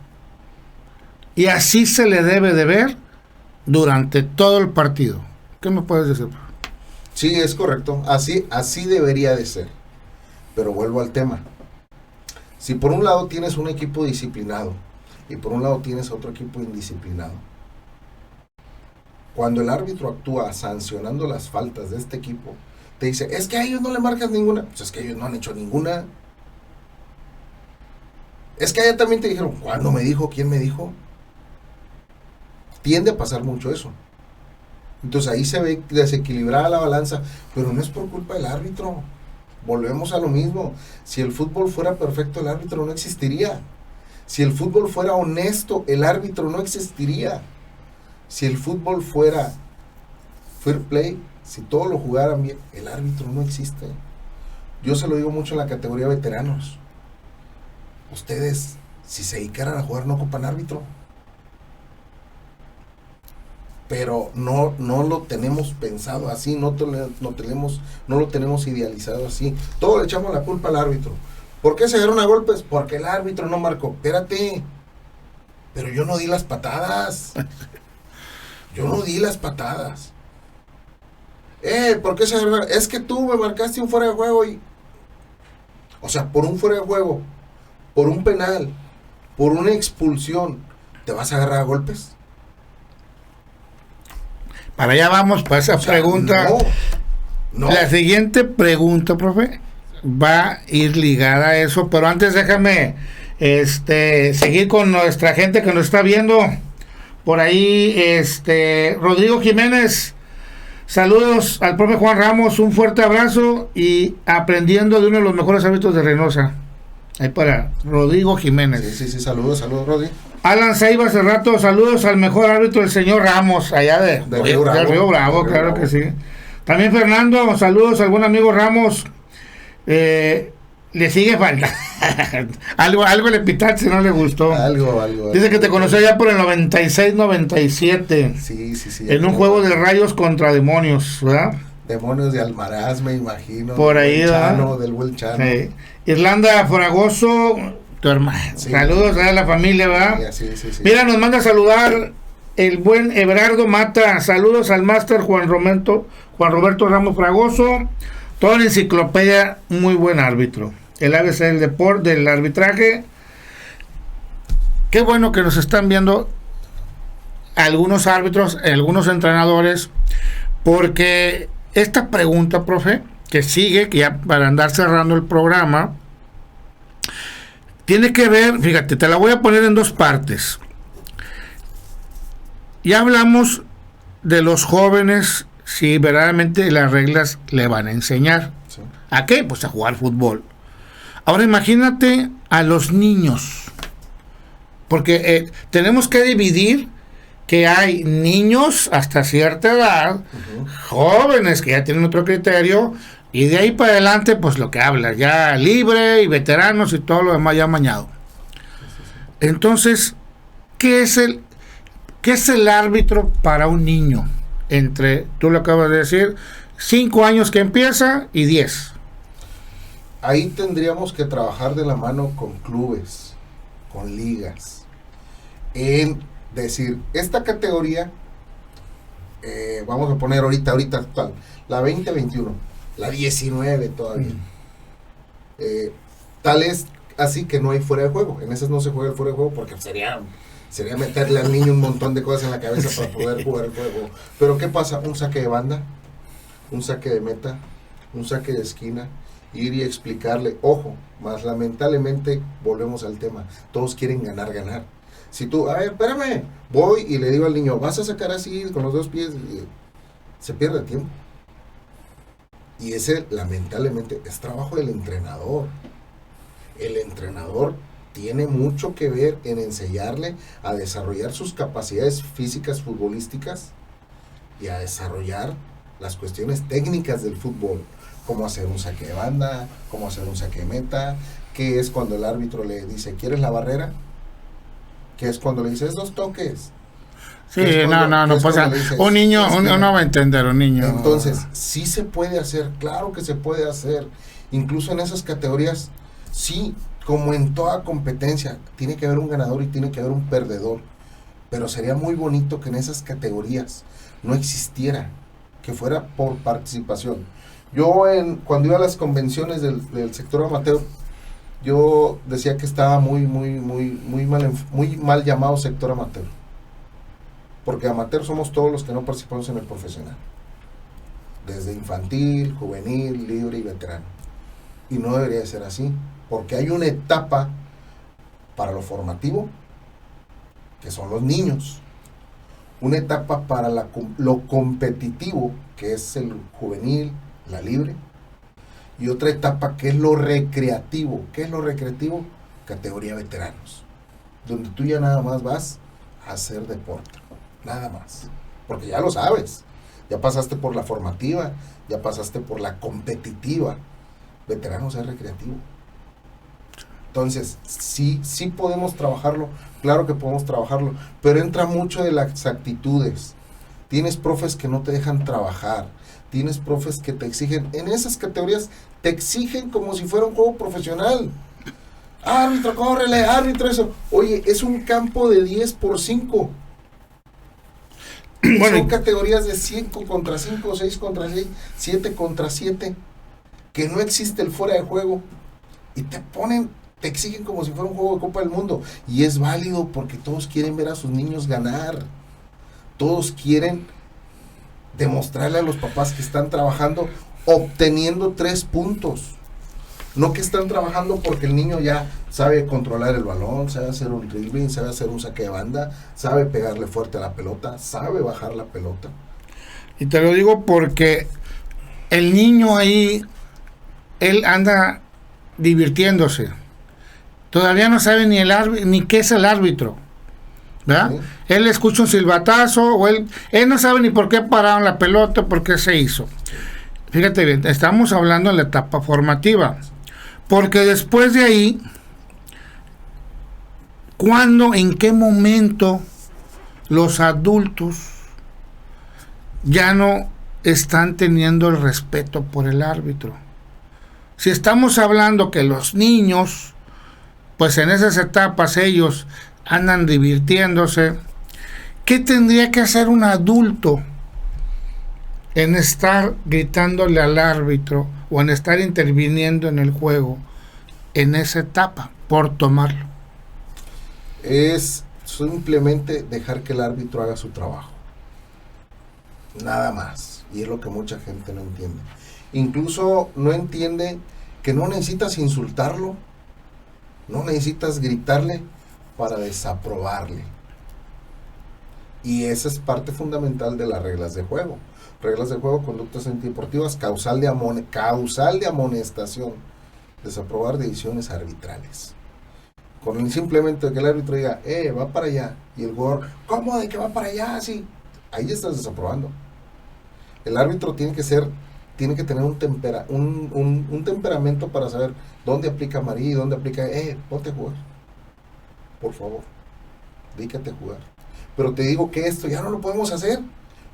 [SPEAKER 1] Y así se le debe de ver durante todo el partido. ¿Qué me puedes decir?
[SPEAKER 2] Sí, es correcto. Así debería de ser. Pero vuelvo al tema. Si por un lado tienes un equipo disciplinado y por un lado tienes otro equipo indisciplinado, cuando el árbitro actúa sancionando las faltas de este equipo, te dice, es que a ellos no le marcas ninguna. Pues es que ellos no han hecho ninguna. Es que allá también te dijeron, ¿cuándo me dijo? ¿Quién me dijo? Tiende a pasar mucho eso. Entonces ahí se ve desequilibrada la balanza, pero no es por culpa del árbitro. Volvemos a lo mismo. Si el fútbol fuera perfecto, el árbitro no existiría. Si el fútbol fuera honesto, el árbitro no existiría. Si el fútbol fuera fair play, si todos lo jugaran bien, el árbitro no existe. Yo se lo digo mucho en la categoría veteranos. Ustedes, si se dedicaran a jugar, no ocupan árbitro. Pero no lo tenemos pensado así, no lo tenemos idealizado así. Todo le echamos la culpa al árbitro. ¿Por qué se agarraron a golpes? Porque el árbitro no marcó. Espérate, pero yo no di las patadas. Yo no di las patadas. ¿Por qué se agarraron? Es que tú me marcaste un fuera de juego y... O sea, por un fuera de juego, por un penal, por una expulsión, ¿te vas a agarrar a golpes?
[SPEAKER 1] Para allá vamos, para esa pregunta.
[SPEAKER 2] No.
[SPEAKER 1] La siguiente pregunta, profe, va a ir ligada a eso, pero antes déjame seguir con nuestra gente que nos está viendo. Por ahí, Rodrigo Jiménez, saludos al profe Juan Ramos, un fuerte abrazo y aprendiendo de uno de los mejores árbitros de Reynosa. Ahí para Rodrigo Jiménez.
[SPEAKER 2] Sí, saludos, Rodri.
[SPEAKER 1] Alan Saiba Cerrato, saludos al mejor árbitro, el señor Ramos, allá de Río Bravo, claro que sí. También Fernando, saludos al buen amigo Ramos. Le sigue falta. algo le pitaste, no le gustó.
[SPEAKER 2] Algo.
[SPEAKER 1] Dice que te conoció ya por el 96-97.
[SPEAKER 2] Sí.
[SPEAKER 1] En un juego de Rayos contra Demonios, ¿verdad?
[SPEAKER 2] Demonios de Almaraz, me imagino.
[SPEAKER 1] Por ahí,
[SPEAKER 2] del buen Chano.
[SPEAKER 1] Sí. Irlanda Fragoso, tu hermano. Sí. Saludos a la familia, ¿verdad?
[SPEAKER 2] Sí.
[SPEAKER 1] Mira, nos manda a saludar el buen Everardo Mata. Saludos al máster Juan Roberto Ramos Fragoso. Toda la enciclopedia, muy buen árbitro. El ABC del deporte, del arbitraje. Qué bueno que nos están viendo algunos árbitros, algunos entrenadores, porque esta pregunta, profe, que sigue, que ya para andar cerrando el programa, tiene que ver, fíjate, te la voy a poner en dos partes. Ya hablamos de los jóvenes, si verdaderamente las reglas le van a enseñar.
[SPEAKER 2] Sí.
[SPEAKER 1] ¿A qué? Pues a jugar fútbol. Ahora imagínate a los niños, porque tenemos que dividir que hay niños hasta cierta edad, jóvenes que ya tienen otro criterio, y de ahí para adelante, pues lo que habla, ya libre y veteranos y todo lo demás ya mañado. Entonces, ¿qué es el árbitro para un niño? Entre, tú lo acabas de decir, 5 años que empieza y 10.
[SPEAKER 2] Ahí tendríamos que trabajar de la mano con clubes, con ligas, en decir, esta categoría, vamos a poner ahorita actual, la 20-21, la 19 todavía, tal es así que no hay fuera de juego, en esas no se juega el fuera de juego porque sería meterle al niño un montón de cosas en la cabeza para poder jugar el juego. Pero ¿qué pasa? Un saque de banda, un saque de meta, un saque de esquina, ir y explicarle, ojo, más lamentablemente volvemos al tema, todos quieren ganar. Si tú, a ver, espérame, voy y le digo al niño, vas a sacar así con los 2 pies, se pierde tiempo. Y ese, lamentablemente, es trabajo del entrenador. El entrenador tiene mucho que ver en enseñarle a desarrollar sus capacidades físicas futbolísticas y a desarrollar las cuestiones técnicas del fútbol, cómo hacer un saque de banda, cómo hacer un saque de meta, qué es cuando el árbitro le dice, ¿quieres la barrera? ¿Qué es cuando le dices 2 toques?
[SPEAKER 1] Sí, no pasa. Un niño, uno va a entender, un niño.
[SPEAKER 2] Entonces, sí se puede hacer, claro que se puede hacer. Incluso en esas categorías, sí, como en toda competencia, tiene que haber un ganador y tiene que haber un perdedor. Pero sería muy bonito que en esas categorías no existiera, que fuera por participación. Yo, cuando iba a las convenciones del sector amateur, yo decía que estaba muy mal llamado sector amateur. Porque amateur somos todos los que no participamos en el profesional. Desde infantil, juvenil, libre y veterano. Y no debería de ser así. Porque hay una etapa para lo formativo, que son los niños. Una etapa para lo competitivo, que es el juvenil, la libre. Y otra etapa que es lo recreativo. ¿Qué es lo recreativo? Categoría veteranos. donde tú ya nada más vas a hacer deporte, nada más, porque ya lo sabes, ya pasaste por la formativa, ya pasaste por la competitiva, veteranos es recreativo. Entonces, sí podemos trabajarlo, claro que podemos trabajarlo, pero entra mucho de las actitudes. Tienes profes que no te dejan trabajar, tienes profes que te exigen, en esas categorías te exigen como si fuera un juego profesional. Árbitro, córrele, árbitro, eso. Oye, es un campo de 10x5. Bueno, son categorías de 5 contra 5, 6 contra 6, 7 contra 7, que no existe el fuera de juego. Y te exigen como si fuera un juego de Copa del Mundo. Y es válido porque todos quieren ver a sus niños ganar. Todos quieren demostrarle a los papás que están trabajando, obteniendo 3 puntos. No que están trabajando porque el niño ya sabe controlar el balón, sabe hacer un dribbling, sabe hacer un saque de banda, sabe pegarle fuerte a la pelota, sabe bajar la pelota.
[SPEAKER 1] Y te lo digo porque el niño ahí, él anda divirtiéndose. Todavía no sabe ni qué es el árbitro, ¿verdad? Sí. Él escucha un silbatazo, o él no sabe ni por qué pararon la pelota, por qué se hizo. Fíjate bien, estamos hablando en la etapa formativa. Porque después de ahí, ¿cuándo, en qué momento los adultos ya no están teniendo el respeto por el árbitro? Si estamos hablando que los niños, pues en esas etapas ellos andan divirtiéndose, ¿qué tendría que hacer un adulto en estar gritándole al árbitro o en estar interviniendo en el juego en esa etapa por tomarlo?
[SPEAKER 2] Es simplemente dejar que el árbitro haga su trabajo, nada más. Y es lo que mucha gente no entiende. Incluso no entiende que no necesitas insultarlo, no necesitas gritarle para desaprobarle. Y esa es parte fundamental de las reglas de juego. Reglas de juego, conductas antideportivas, causal de amonestación, desaprobar decisiones arbitrales. Con el simplemente que el árbitro diga, va para allá, y el jugador, ¿cómo de que va para allá? Sí, ahí estás desaprobando. El árbitro tiene que tener un temperamento para saber dónde aplica amarilla y dónde aplica, ponte a jugar, por favor, dedícate a jugar. Pero te digo que esto ya no lo podemos hacer,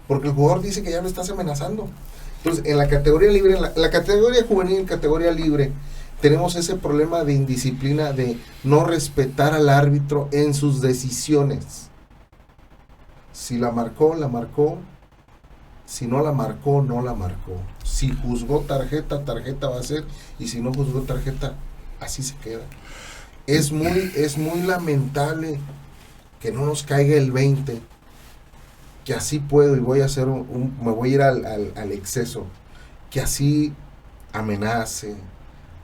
[SPEAKER 2] porque el jugador dice que ya lo estás amenazando. Entonces, en la categoría libre, en la categoría juvenil, categoría libre, tenemos ese problema de indisciplina, de no respetar al árbitro en sus decisiones. Si la marcó, la marcó. Si no la marcó, no la marcó. Si juzgó tarjeta va a ser. Y si no juzgó tarjeta, así se queda. Es muy lamentable que no nos caiga el 20, que así puedo y voy a hacer me voy a ir al exceso, que así amenace,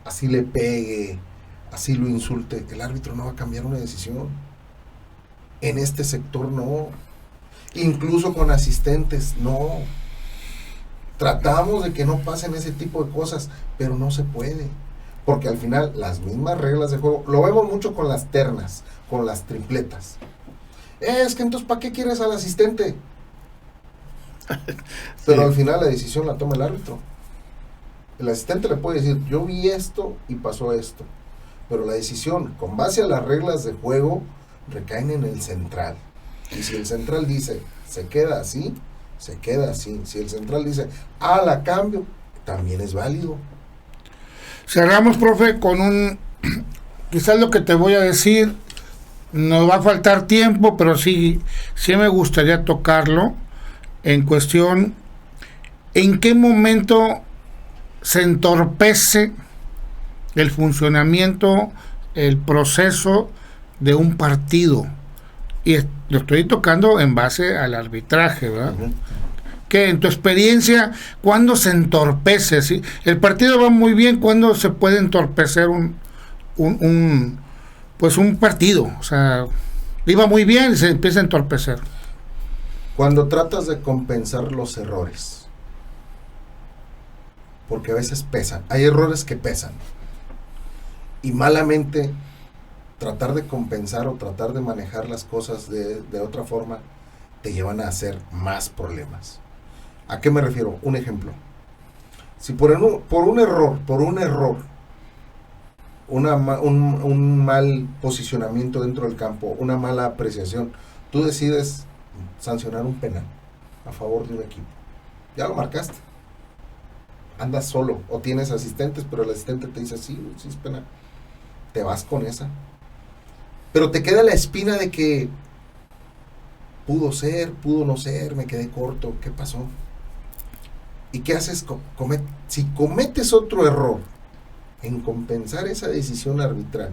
[SPEAKER 2] así le pegue, así lo insulte. El árbitro no va a cambiar una decisión. En este sector no. Incluso con asistentes, no. Tratamos de que no pasen ese tipo de cosas, pero no se puede. Porque al final las mismas reglas de juego, lo vemos mucho con las ternas, con las tripletas. Es que entonces, ¿para qué quieres al asistente? Pero al final la decisión la toma el árbitro. El asistente le puede decir, yo vi esto y pasó esto. Pero la decisión, con base a las reglas de juego, recaen en el central. Y si el central dice, se queda así, se queda así. Si el central dice, la cambio, también es válido.
[SPEAKER 1] Cerramos, profe, con quizás lo que te voy a decir, nos va a faltar tiempo, pero sí me gustaría tocarlo en cuestión, ¿en qué momento se entorpece el funcionamiento, el proceso de un partido? Y lo estoy tocando en base al arbitraje, ¿verdad? Uh-huh. Que en tu experiencia, ¿cuándo se entorpece? ¿Sí? El partido va muy bien, ¿cuándo se puede entorpecer un partido? O sea, iba muy bien y se empieza a entorpecer.
[SPEAKER 2] Cuando tratas de compensar los errores, porque a veces pesan, hay errores que pesan, y malamente tratar de compensar o tratar de manejar las cosas de otra forma te llevan a hacer más problemas. ¿A qué me refiero? Un ejemplo. Si por un error, un mal posicionamiento dentro del campo, una mala apreciación, tú decides sancionar un penal a favor de un equipo, ya lo marcaste, andas solo o tienes asistentes, pero el asistente te dice sí es penal, te vas con esa, pero te queda la espina de que pudo ser, pudo no ser, me quedé corto, ¿qué pasó? ¿Y qué haces? Si cometes otro error en compensar esa decisión arbitral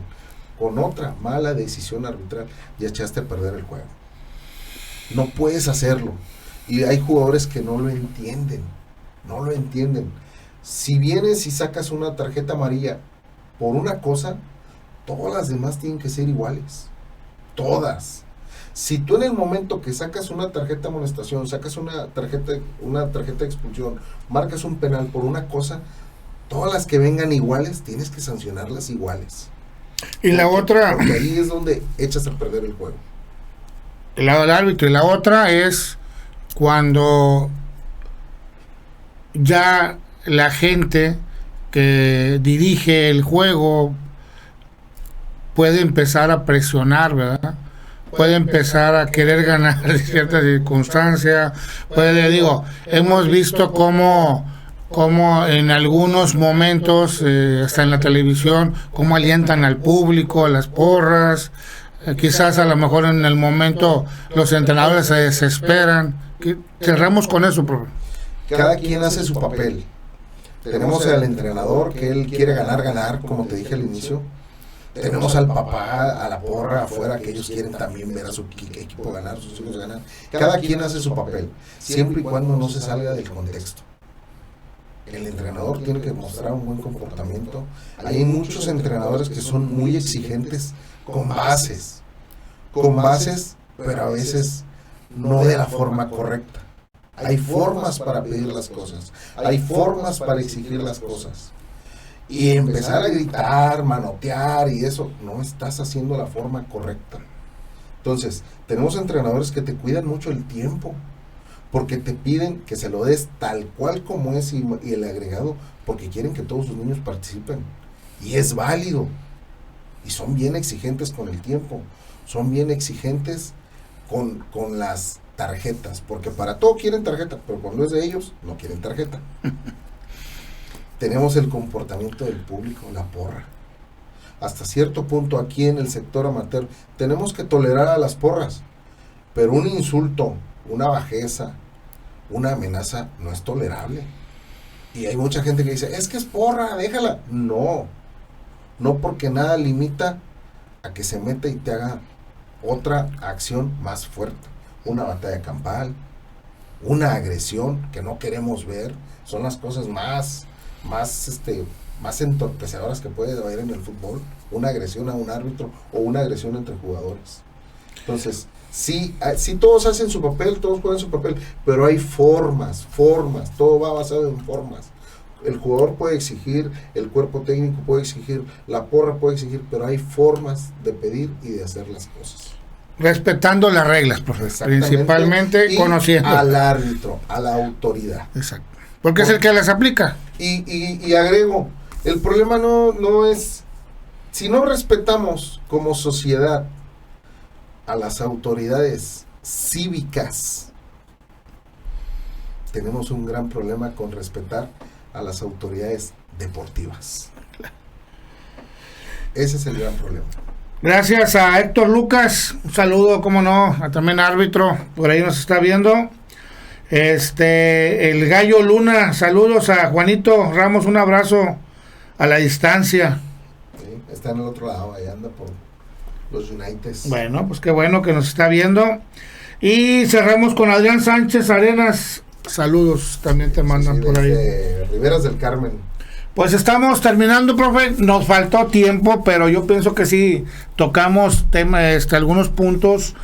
[SPEAKER 2] con otra mala decisión arbitral, ya echaste a perder el juego. No puedes hacerlo. Y hay jugadores que no lo entienden. Si vienes y sacas una tarjeta amarilla por una cosa, todas las demás tienen que ser iguales. Todas. Si tú en el momento que sacas una tarjeta de amonestación, sacas una tarjeta de expulsión, marcas un penal por una cosa, todas las que vengan iguales, tienes que sancionarlas iguales.
[SPEAKER 1] Y la otra...
[SPEAKER 2] Porque ahí es donde echas a perder el juego.
[SPEAKER 1] El lado del árbitro. Y la otra es cuando ya la gente que dirige el juego puede empezar a presionar, ¿verdad? Puede empezar a querer ganar en ciertas circunstancias. Hemos visto cómo en algunos momentos, hasta en la televisión, cómo alientan al público, a las porras. Quizás a lo mejor en el momento los entrenadores se desesperan. Cerramos con eso, profe.
[SPEAKER 2] Cada quien hace su papel. Tenemos al entrenador que él quiere ganar, como te dije al inicio. Tenemos al papá, a la porra afuera, que ellos quieren también ver a su equipo ganar, sus hijos ganar. Cada quien hace su papel, siempre y cuando no se salga del contexto. El entrenador tiene que mostrar un buen comportamiento. Hay muchos entrenadores que son muy exigentes con bases, pero a veces no de la forma correcta. Hay formas para pedir las cosas, hay formas para exigir las cosas. Y empezar a gritar, manotear y eso, no estás haciendo la forma correcta. Entonces, tenemos entrenadores que te cuidan mucho el tiempo, porque te piden que se lo des tal cual como es y el agregado, porque quieren que todos sus niños participen. Y es válido. Y son bien exigentes con el tiempo, son bien exigentes con las tarjetas, porque para todo quieren tarjeta, pero cuando es de ellos, no quieren tarjeta. Tenemos el comportamiento del público, la porra. Hasta cierto punto aquí en el sector amateur tenemos que tolerar a las porras, pero un insulto, una bajeza, una amenaza no es tolerable. Y hay mucha gente que dice, es que es porra, déjala. No porque nada limita a que se meta y te haga otra acción más fuerte. Una batalla campal, una agresión que no queremos ver, son las cosas más entorpecedoras que puede haber en el fútbol, una agresión a un árbitro o una agresión entre jugadores. Entonces, sí todos hacen su papel, todos juegan su papel, pero hay formas, todo va basado en formas. El jugador puede exigir, el cuerpo técnico puede exigir, la porra puede exigir, pero hay formas de pedir y de hacer las cosas.
[SPEAKER 1] Respetando las reglas, profesor, principalmente conociendo
[SPEAKER 2] al árbitro, a la autoridad.
[SPEAKER 1] Exacto. Porque es el que las aplica.
[SPEAKER 2] Y agrego, el problema no es, si no respetamos como sociedad a las autoridades cívicas, tenemos un gran problema con respetar a las autoridades deportivas. Ese es el gran problema.
[SPEAKER 1] Gracias a Héctor Lucas, un saludo, como no, también árbitro, por ahí nos está viendo. El Gallo Luna, saludos a Juanito Ramos, un abrazo a la distancia.
[SPEAKER 2] Sí, está en el otro lado, ahí anda por los Uniteds.
[SPEAKER 1] Bueno, pues qué bueno que nos está viendo. Y cerramos con Adrián Sánchez Arenas, saludos, también te mandan por ahí.
[SPEAKER 2] Riberas del Carmen.
[SPEAKER 1] Pues estamos terminando, profe, nos faltó tiempo, pero yo pienso que sí tocamos algunos puntos,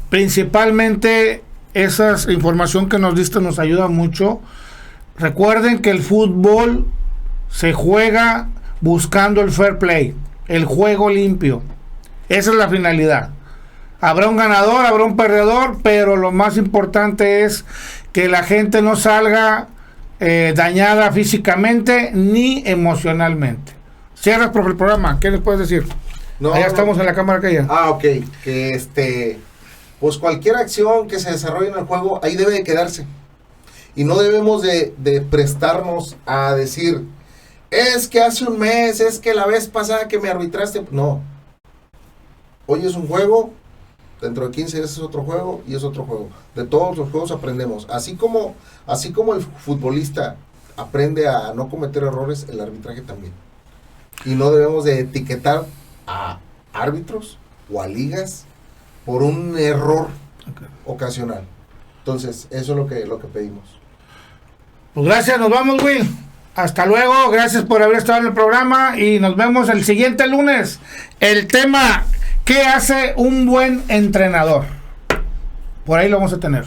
[SPEAKER 1] principalmente esa información que nos diste nos ayuda mucho. Recuerden que el fútbol se juega buscando el fair play, el juego limpio. Esa es la finalidad. Habrá un ganador, habrá un perdedor, pero lo más importante es que la gente no salga dañada físicamente ni emocionalmente. Cierras, profe, el programa. ¿Qué les puedes decir?
[SPEAKER 2] No,
[SPEAKER 1] Allá estamos en la cámara aquella.
[SPEAKER 2] Ok. Que pues cualquier acción que se desarrolle en el juego, ahí debe de quedarse. Y no debemos de prestarnos a decir, es que hace un mes, es que la vez pasada que me arbitraste. No. Hoy es un juego, dentro de 15 días es otro juego y es otro juego. De todos los juegos aprendemos. Así como el futbolista aprende a no cometer errores, el arbitraje también. Y no debemos de etiquetar a árbitros o a ligas por un error ocasional. Entonces, eso es lo que pedimos.
[SPEAKER 1] Pues gracias, nos vamos, Will. Hasta luego, gracias por haber estado en el programa y nos vemos el siguiente lunes. El tema, ¿qué hace un buen entrenador? Por ahí lo vamos a tener.